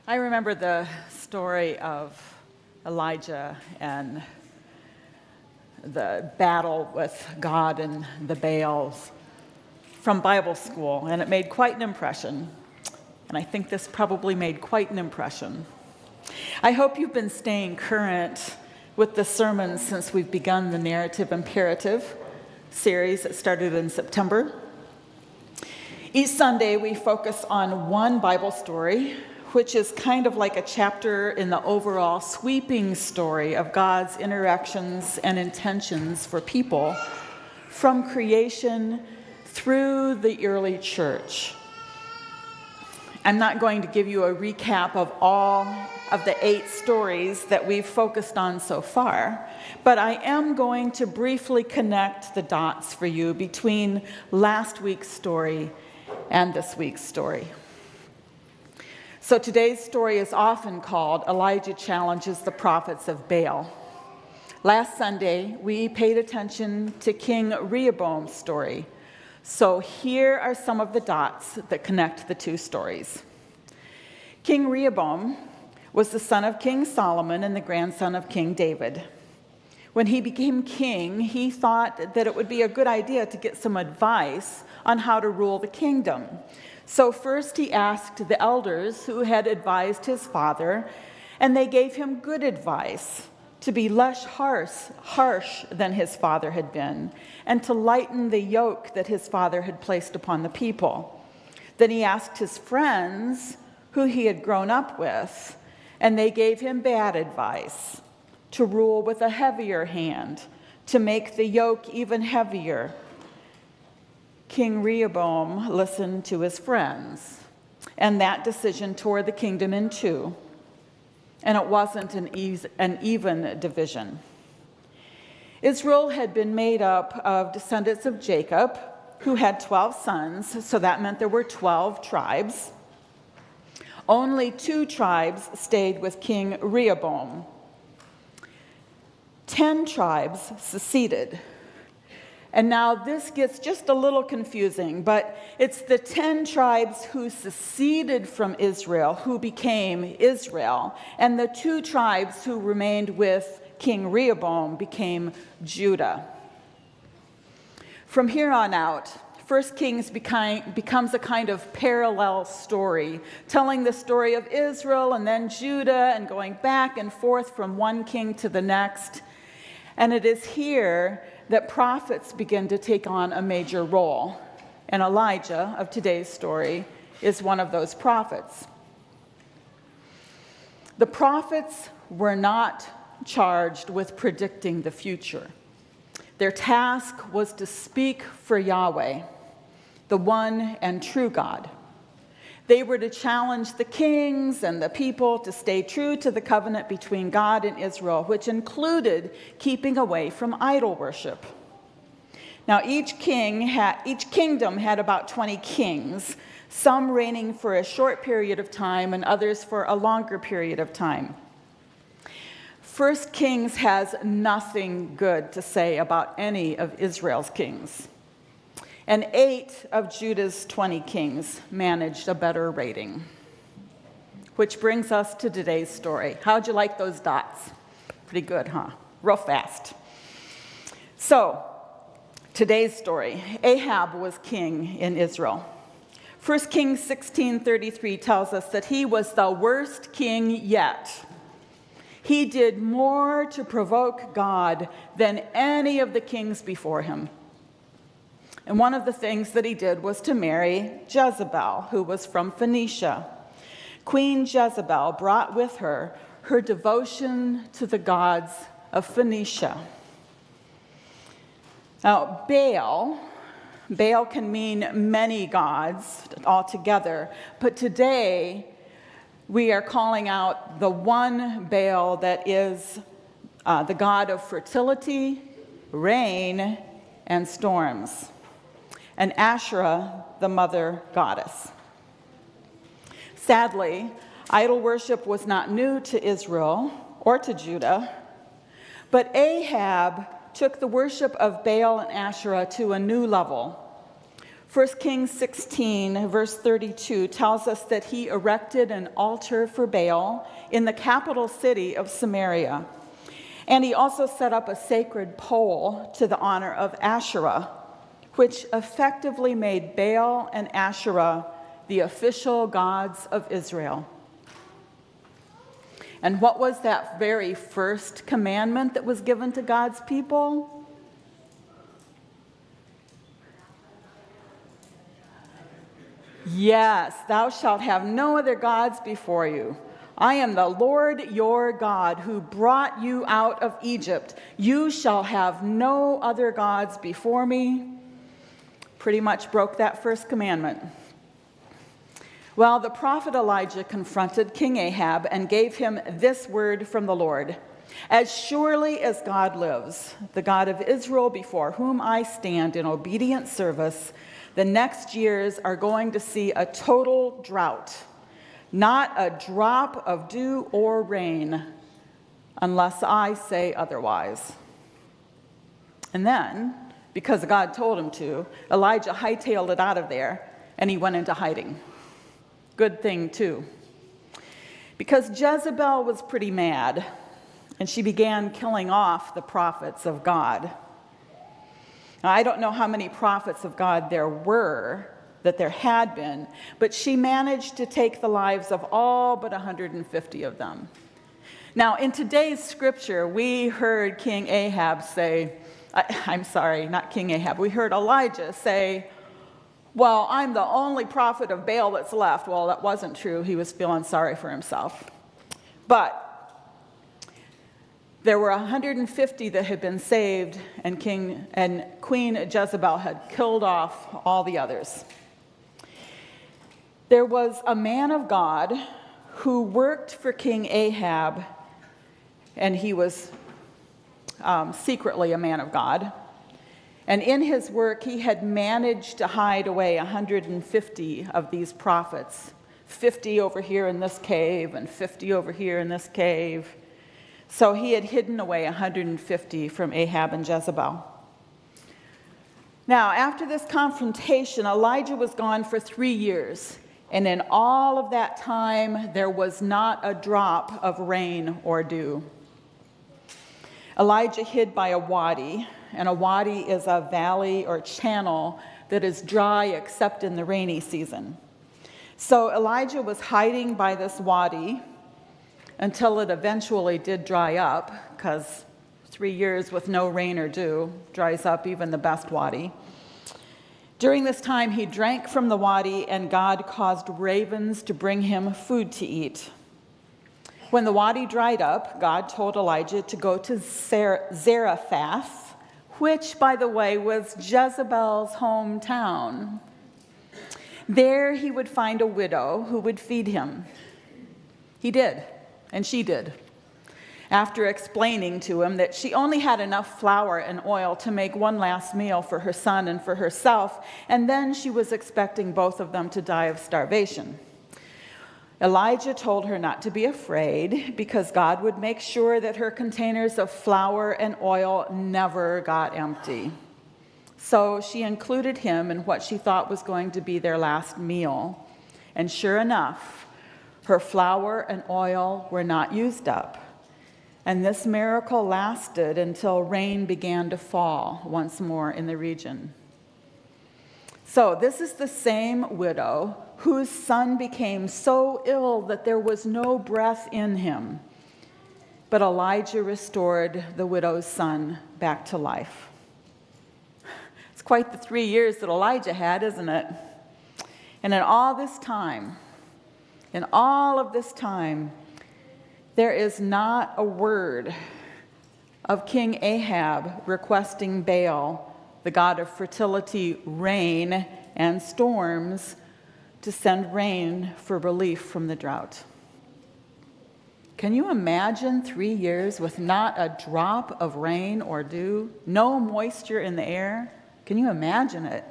I remember the story of Elijah and the battle with God and the Baals from Bible school, and it made quite an impression. And I think this probably made quite an impression. I hope you've been staying current with the sermons since we've begun the Narrative Imperative series that started in September. Each Sunday we focus on one Bible story, which is kind of like a chapter in the overall sweeping story of God's interactions and intentions for people from creation through the early church. I'm not going to give you a recap of all of the 8 stories that we've focused on so far, but I am going to briefly connect the dots for you between last week's story and this week's story. So today's story is often called Elijah Challenges the Prophets of Baal. Last Sunday, we paid attention to King Rehoboam's story. So here are some of the dots that connect the two stories. King Rehoboam was the son of King Solomon and the grandson of King David. When he became king, he thought that it would be a good idea to get some advice on how to rule the kingdom. So first he asked the elders who had advised his father, and they gave him good advice to be less harsh than his father had been, and to lighten the yoke that his father had placed upon the people. Then he asked his friends who he had grown up with, and they gave him bad advice to rule with a heavier hand, to make the yoke even heavier. King Rehoboam listened to his friends, and that decision tore the kingdom in two, and it wasn't an even division. Israel had been made up of descendants of Jacob, who had 12 sons, so that meant there were 12 tribes. Only 2 tribes stayed with King Rehoboam. 10 tribes seceded. And now this gets just a little confusing, but it's the 10 tribes who seceded from Israel who became Israel, and the 2 tribes who remained with King Rehoboam became Judah. From here on out, 1 Kings becomes a kind of parallel story, telling the story of Israel and then Judah and going back and forth from one king to the next. And it is here that prophets begin to take on a major role. And Elijah, of today's story, is one of those prophets. The prophets were not charged with predicting the future. Their task was to speak for Yahweh, the one and true God. They were to challenge the kings and the people to stay true to the covenant between God and Israel, which included keeping away from idol worship. Now, each kingdom had about 20 kings, some reigning for a short period of time and others for a longer period of time. 1 Kings has nothing good to say about any of Israel's kings. And 8 of Judah's 20 kings managed a better rating. Which brings us to today's story. How'd you like those dots? Pretty good, huh? Real fast. So, today's story. Ahab was king in Israel. 1 Kings 16:33 tells us that he was the worst king yet. He did more to provoke God than any of the kings before him. And one of the things that he did was to marry Jezebel, who was from Phoenicia. Queen Jezebel brought with her her devotion to the gods of Phoenicia. Now, Baal can mean many gods altogether, but today we are calling out the one Baal that is the god of fertility, rain, and storms, and Asherah, the mother goddess. Sadly, idol worship was not new to Israel or to Judah, but Ahab took the worship of Baal and Asherah to a new level. 1 Kings 16, verse 32, tells us that he erected an altar for Baal in the capital city of Samaria. And he also set up a sacred pole to the honor of Asherah, which effectively made Baal and Asherah the official gods of Israel. And what was that very first commandment that was given to God's people? Yes, thou shalt have no other gods before you. I am the Lord your God who brought you out of Egypt. You shall have no other gods before me. Pretty much broke that first commandment. Well, the prophet Elijah confronted King Ahab and gave him this word from the Lord. As surely as God lives, the God of Israel before whom I stand in obedient service, the next years are going to see a total drought, not a drop of dew or rain, unless I say otherwise. And then, because God told him to, Elijah hightailed it out of there, and he went into hiding. Good thing, too. Because Jezebel was pretty mad, and she began killing off the prophets of God. Now, I don't know how many prophets of God there were, that there had been, but she managed to take the lives of all but 150 of them. Now, in today's scripture, we heard King Ahab say, not King Ahab, we heard Elijah say, well, I'm the only prophet of Baal that's left. Well, that wasn't true. He was feeling sorry for himself. But there were 150 that had been saved, and Queen Jezebel had killed off all the others. There was a man of God who worked for King Ahab, and he was secretly a man of God. And in his work, he had managed to hide away 150 of these prophets, 50 over here in this cave and 50 over here in this cave. So he had hidden away 150 from Ahab and Jezebel. Now, after this confrontation, Elijah was gone for 3 years. And in all of that time, there was not a drop of rain or dew. Elijah hid by a wadi, and a wadi is a valley or channel that is dry except in the rainy season. So Elijah was hiding by this wadi until it eventually did dry up, because 3 years with no rain or dew dries up even the best wadi. During this time, he drank from the wadi, and God caused ravens to bring him food to eat. When the wadi dried up, God told Elijah to go to Zarephath, which, by the way, was Jezebel's hometown. There he would find a widow who would feed him. He did, and she did, after explaining to him that she only had enough flour and oil to make one last meal for her son and for herself, and then she was expecting both of them to die of starvation. Elijah told her not to be afraid, because God would make sure that her containers of flour and oil never got empty. So she included him in what she thought was going to be their last meal. And sure enough, her flour and oil were not used up. And this miracle lasted until rain began to fall once more in the region. So this is the same widow whose son became so ill that there was no breath in him. But Elijah restored the widow's son back to life. It's quite the 3 years that Elijah had, isn't it? And in all of this time, there is not a word of King Ahab requesting Baal, the god of fertility, rain, and storms, to send rain for relief from the drought. Can you imagine 3 years with not a drop of rain or dew, no moisture in the air? Can you imagine it?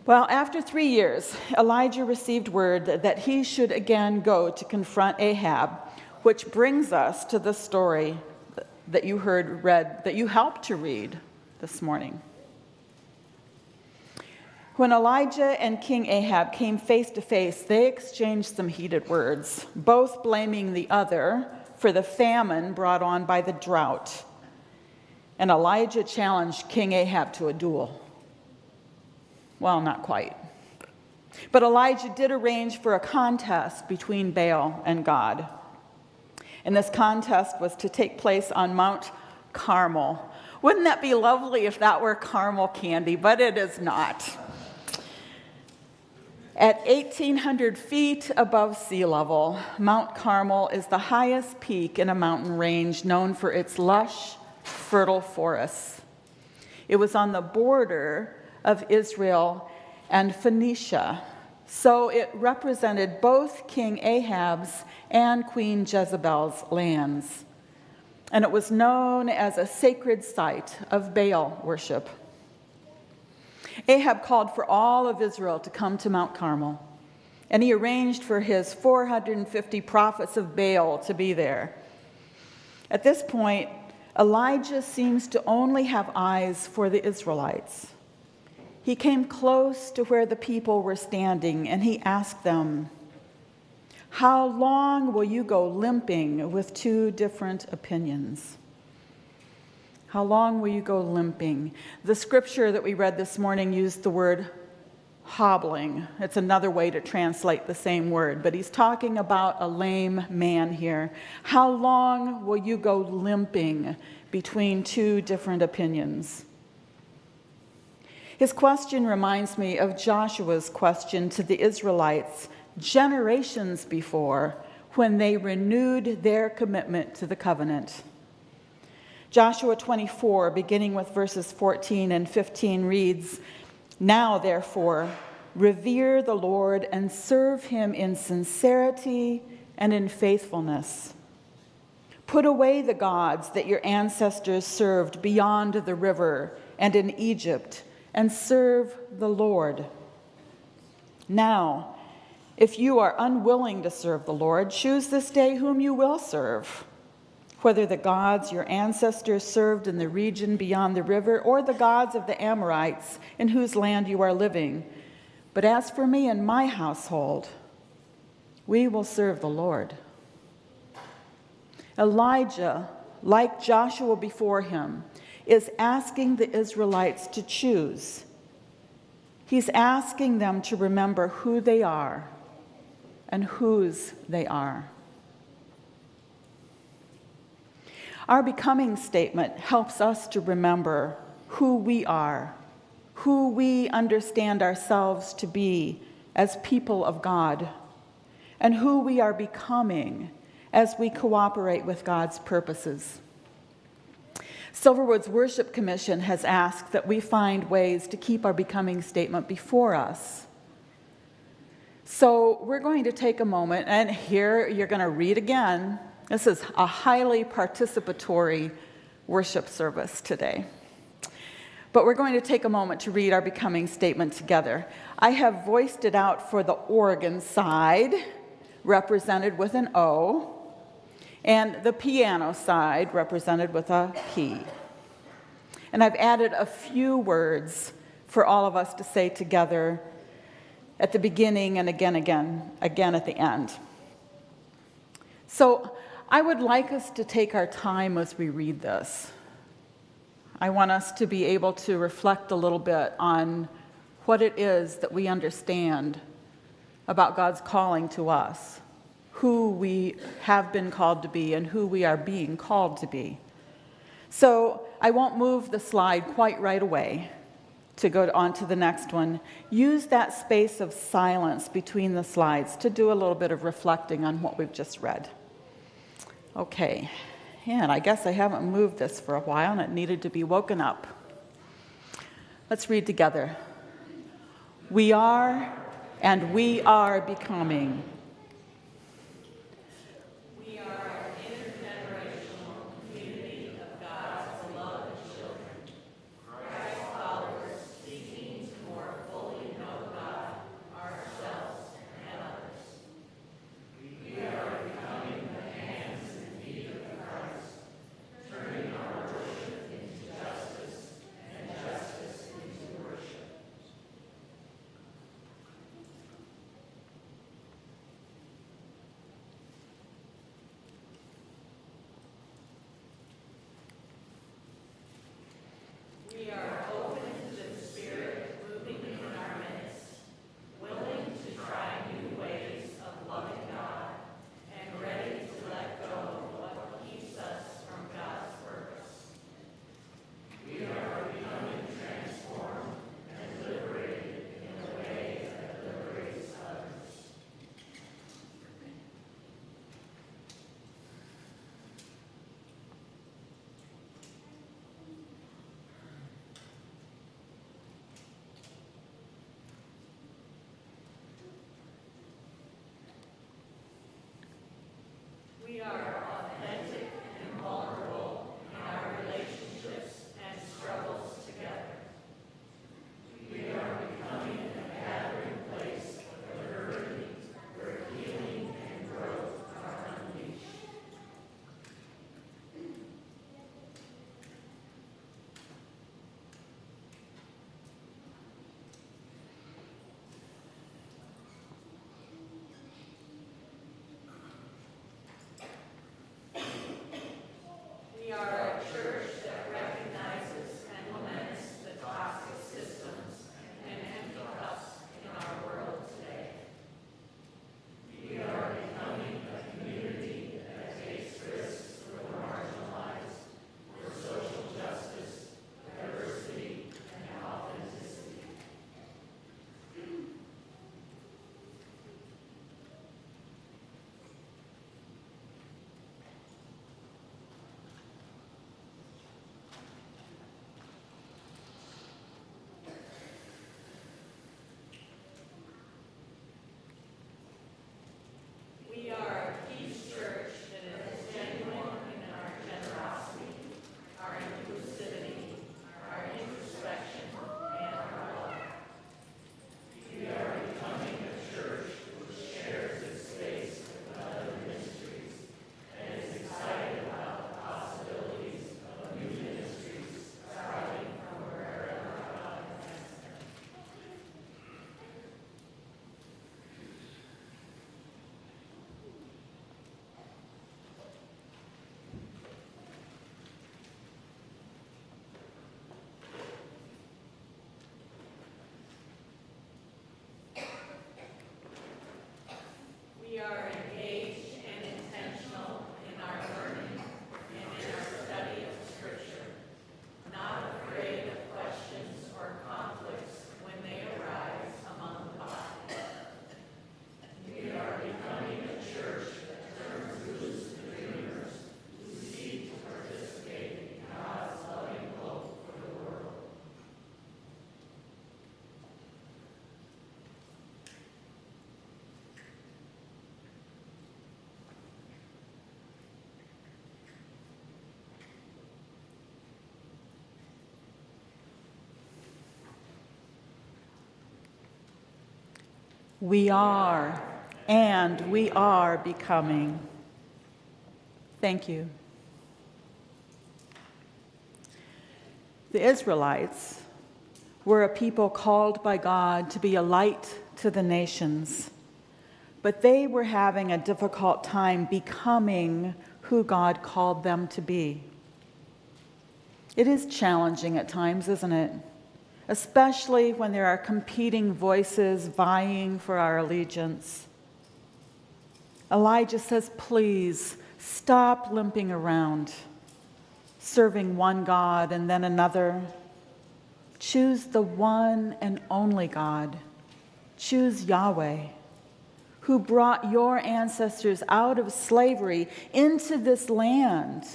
Well, after 3 years, Elijah received word that he should again go to confront Ahab, which brings us to the story that you heard read, that you helped to read this morning. When Elijah and King Ahab came face to face, they exchanged some heated words, both blaming the other for the famine brought on by the drought. And Elijah challenged King Ahab to a duel. Well, not quite. But Elijah did arrange for a contest between Baal and God. And this contest was to take place on Mount Carmel. Wouldn't that be lovely if that were caramel candy? But it is not. At 1,800 feet above sea level, Mount Carmel is the highest peak in a mountain range known for its lush, fertile forests. It was on the border of Israel and Phoenicia, so it represented both King Ahab's and Queen Jezebel's lands. And it was known as a sacred site of Baal worship. Ahab called for all of Israel to come to Mount Carmel, and he arranged for his 450 prophets of Baal to be there. At this point, Elijah seems to only have eyes for the Israelites. He came close to where the people were standing, and he asked them, "How long will you go limping with two different opinions?" How long will you go limping? The scripture that we read this morning used the word hobbling. It's another way to translate the same word, but he's talking about a lame man here. How long will you go limping between two different opinions? His question reminds me of Joshua's question to the Israelites generations before when they renewed their commitment to the covenant. Joshua 24, beginning with verses 14 and 15, reads, "Now, therefore, revere the Lord and serve him in sincerity and in faithfulness. Put away the gods that your ancestors served beyond the river and in Egypt, and serve the Lord. Now, if you are unwilling to serve the Lord, choose this day whom you will serve, whether the gods your ancestors served in the region beyond the river or the gods of the Amorites in whose land you are living. But as for me and my household, we will serve the Lord." Elijah, like Joshua before him, is asking the Israelites to choose. He's asking them to remember who they are and whose they are. Our becoming statement helps us to remember who we are, who we understand ourselves to be as people of God, and who we are becoming as we cooperate with God's purposes. Silverwood's Worship Commission has asked that we find ways to keep our becoming statement before us. So we're going to take a moment, and here you're going to read again. This is a highly participatory worship service today. But we're going to take a moment to read our becoming statement together. I have voiced it out for the organ side, represented with an O, and the piano side, represented with a P. And I've added a few words for all of us to say together at the beginning and again at the end. So I would like us to take our time as we read this. I want us to be able to reflect a little bit on what it is that we understand about God's calling to us, who we have been called to be and who we are being called to be. So I won't move the slide quite right away to go on to the next one. Use that space of silence between the slides to do a little bit of reflecting on what we've just read. Okay, and I guess I haven't moved this for a while and it needed to be woken up. Let's read together. We are and we are becoming. We are an intergenerational community of God's beloved children, Christ followers seeking to more fully know God, ourselves, and others. We are becoming the hands and feet of Christ, turning our worship into justice and justice into worship. We are, and we are becoming. Thank you. The Israelites were a people called by God to be a light to the nations, but they were having a difficult time becoming who God called them to be. It is challenging at times, isn't it? Especially when there are competing voices vying for our allegiance. Elijah says, please stop limping around, serving one God and then another. Choose the one and only God. Choose Yahweh, who brought your ancestors out of slavery into this land.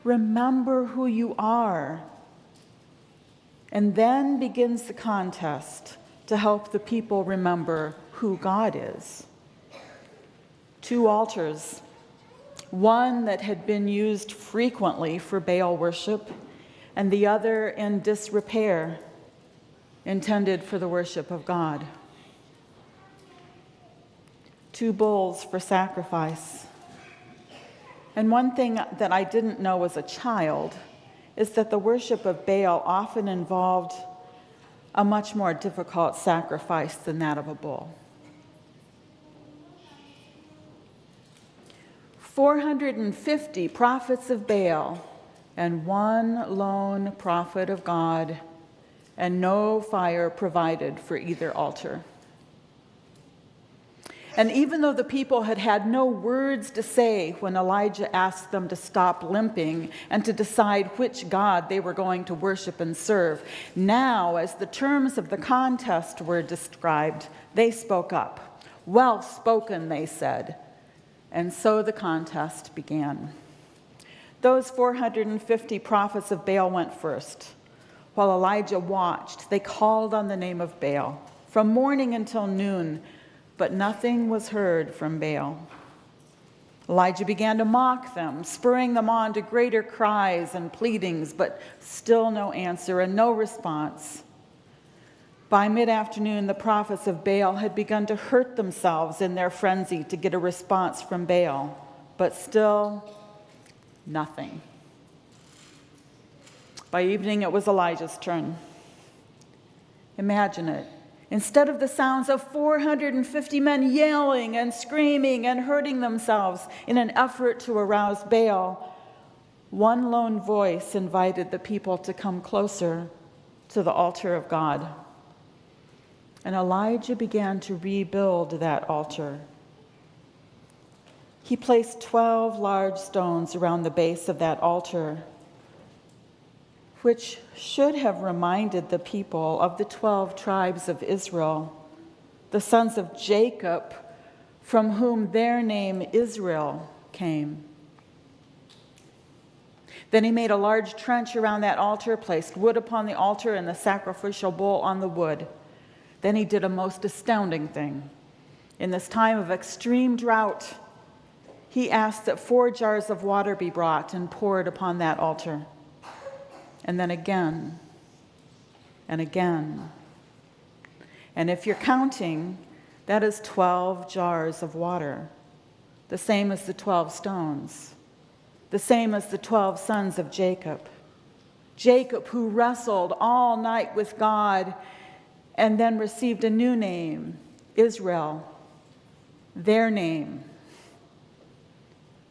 Remember who you are. And then begins the contest to help the people remember who God is. 2 altars, one that had been used frequently for Baal worship, and the other in disrepair, intended for the worship of God. 2 bulls for sacrifice. And one thing that I didn't know as a child is that the worship of Baal often involved a much more difficult sacrifice than that of a bull. 450 prophets of Baal and 1 lone prophet of God, and no fire provided for either altar. And even though the people had had no words to say when Elijah asked them to stop limping and to decide which God they were going to worship and serve, now, as the terms of the contest were described, they spoke up. Well spoken, they said. And so the contest began. Those 450 prophets of Baal went first. While Elijah watched, they called on the name of Baal from morning until noon, but nothing was heard from Baal. Elijah began to mock them, spurring them on to greater cries and pleadings, but still no answer and no response. By mid-afternoon, the prophets of Baal had begun to hurt themselves in their frenzy to get a response from Baal, but still nothing. By evening, it was Elijah's turn. Imagine it. Instead of the sounds of 450 men yelling and screaming and hurting themselves in an effort to arouse Baal, one lone voice invited the people to come closer to the altar of God. And Elijah began to rebuild that altar. He placed 12 large stones around the base of that altar, which should have reminded the people of the 12 tribes of Israel, the sons of Jacob, from whom their name Israel came. Then he made a large trench around that altar, placed wood upon the altar and the sacrificial bull on the wood. Then he did a most astounding thing. In this time of extreme drought, he asked that 4 jars of water be brought and poured upon that altar. And then again, and again. And if you're counting, that is 12 jars of water, the same as the 12 stones, the same as the 12 sons of Jacob. Jacob, who wrestled all night with God and then received a new name, Israel, their name.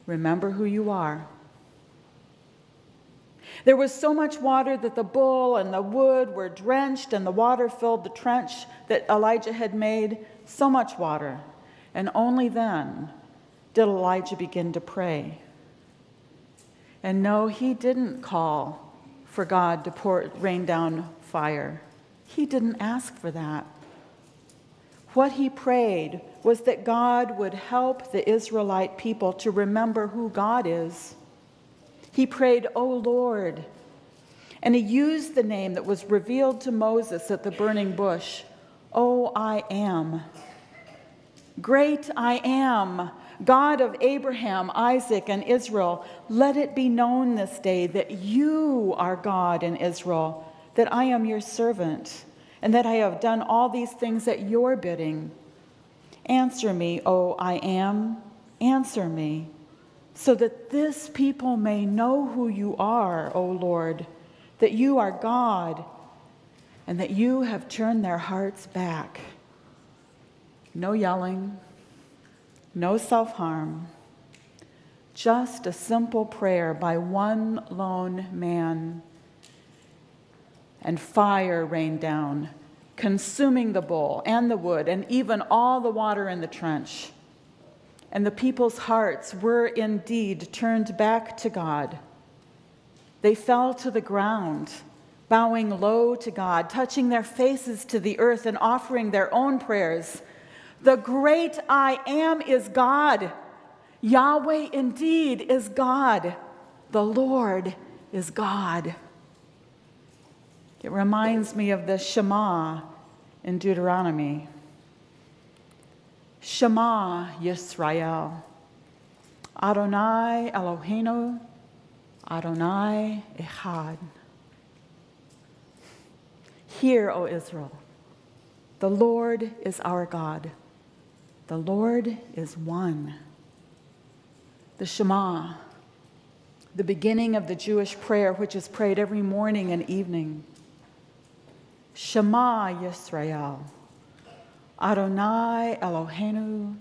Remember who you are. There was so much water that the bull and the wood were drenched, and the water filled the trench that Elijah had made, so much water. And only then did Elijah begin to pray. And no, he didn't call for God to rain down fire. He didn't ask for that. What he prayed was that God would help the Israelite people to remember who God is. He prayed, "O Lord," and he used the name that was revealed to Moses at the burning bush, "O I am." Great I am, God of Abraham, Isaac, and Israel, let it be known this day that you are God in Israel, that I am your servant, and that I have done all these things at your bidding. Answer me, O I am, answer me, so that this people may know who you are, O Lord, that you are God, and that you have turned their hearts back. No yelling, no self-harm, just a simple prayer by one lone man. And fire rained down, consuming the bowl and the wood and even all the water in the trench. And the people's hearts were indeed turned back to God. They fell to the ground, bowing low to God, touching their faces to the earth and offering their own prayers. The great I am is God. Yahweh indeed is God. The Lord is God. It reminds me of the Shema in Deuteronomy. Shema Yisrael, Adonai Eloheinu, Adonai Echad. Hear, O Israel, the Lord is our God. The Lord is one. The Shema, the beginning of the Jewish prayer, which is prayed every morning and evening. Shema Yisrael, Adonai Eloheinu,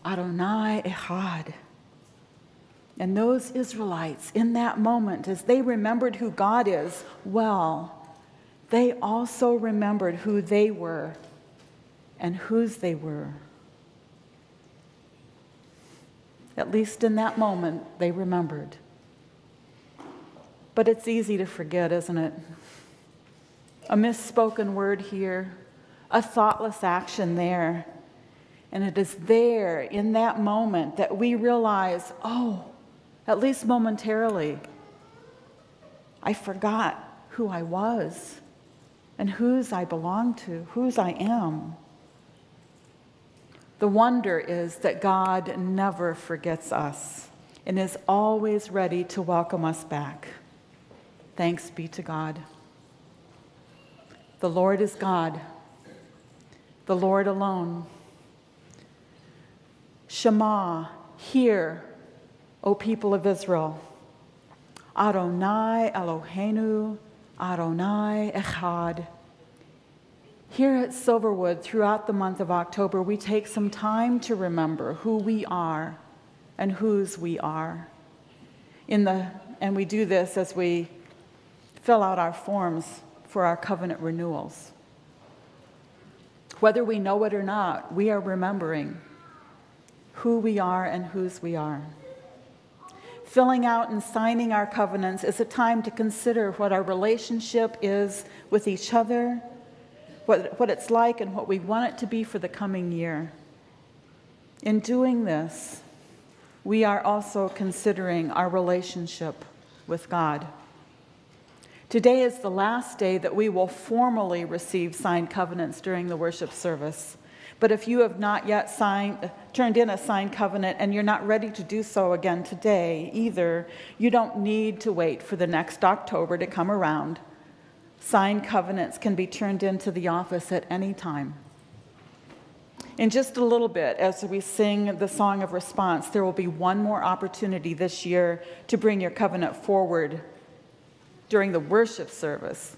Adonai Echad. And those Israelites, in that moment, as they remembered who God is, well, they also remembered who they were and whose they were. At least in that moment, they remembered. But it's easy to forget, isn't it? A misspoken word here, a thoughtless action there. And it is there, in that moment, that we realize, oh, at least momentarily, I forgot who I was and whose I belong to, whose I am. The wonder is that God never forgets us and is always ready to welcome us back. Thanks be to God. The Lord is God, the Lord alone. Shema, hear, O people of Israel. Adonai Eloheinu, Adonai Echad. Here at Silverwood, throughout the month of October, we take some time to remember who we are and whose we are. And we do this as we fill out our forms for our covenant renewals. Whether we know it or not, we are remembering who we are and whose we are. Filling out and signing our covenants is a time to consider what our relationship is with each other, what it's like and what we want it to be for the coming year. In doing this, we are also considering our relationship with God. Today is the last day that we will formally receive signed covenants during the worship service. But if you have not yet turned in a signed covenant and you're not ready to do so again today either, you don't need to wait for the next October to come around. Signed covenants can be turned into the office at any time. In just a little bit, as we sing the song of response, there will be one more opportunity this year to bring your covenant forward during the worship service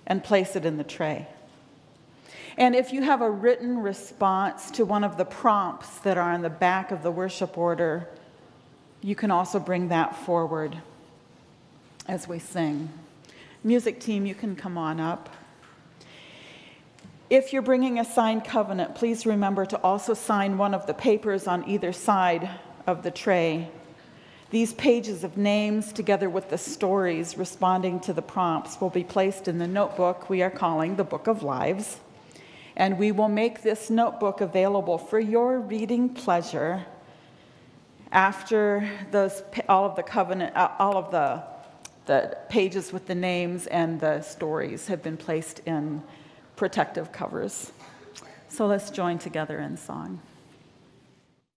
and place it in the tray. And if you have a written response to one of the prompts that are on the back of the worship order, you can also bring that forward as we sing. Music team, you can come on up. If you're bringing a signed covenant, please remember to also sign one of the papers on either side of the tray. These pages of names, together with the stories responding to the prompts, will be placed in the notebook we are calling the Book of Lives. And we will make this notebook available for your reading pleasure after all of the pages with the names and the stories have been placed in protective covers. So let's join together in song.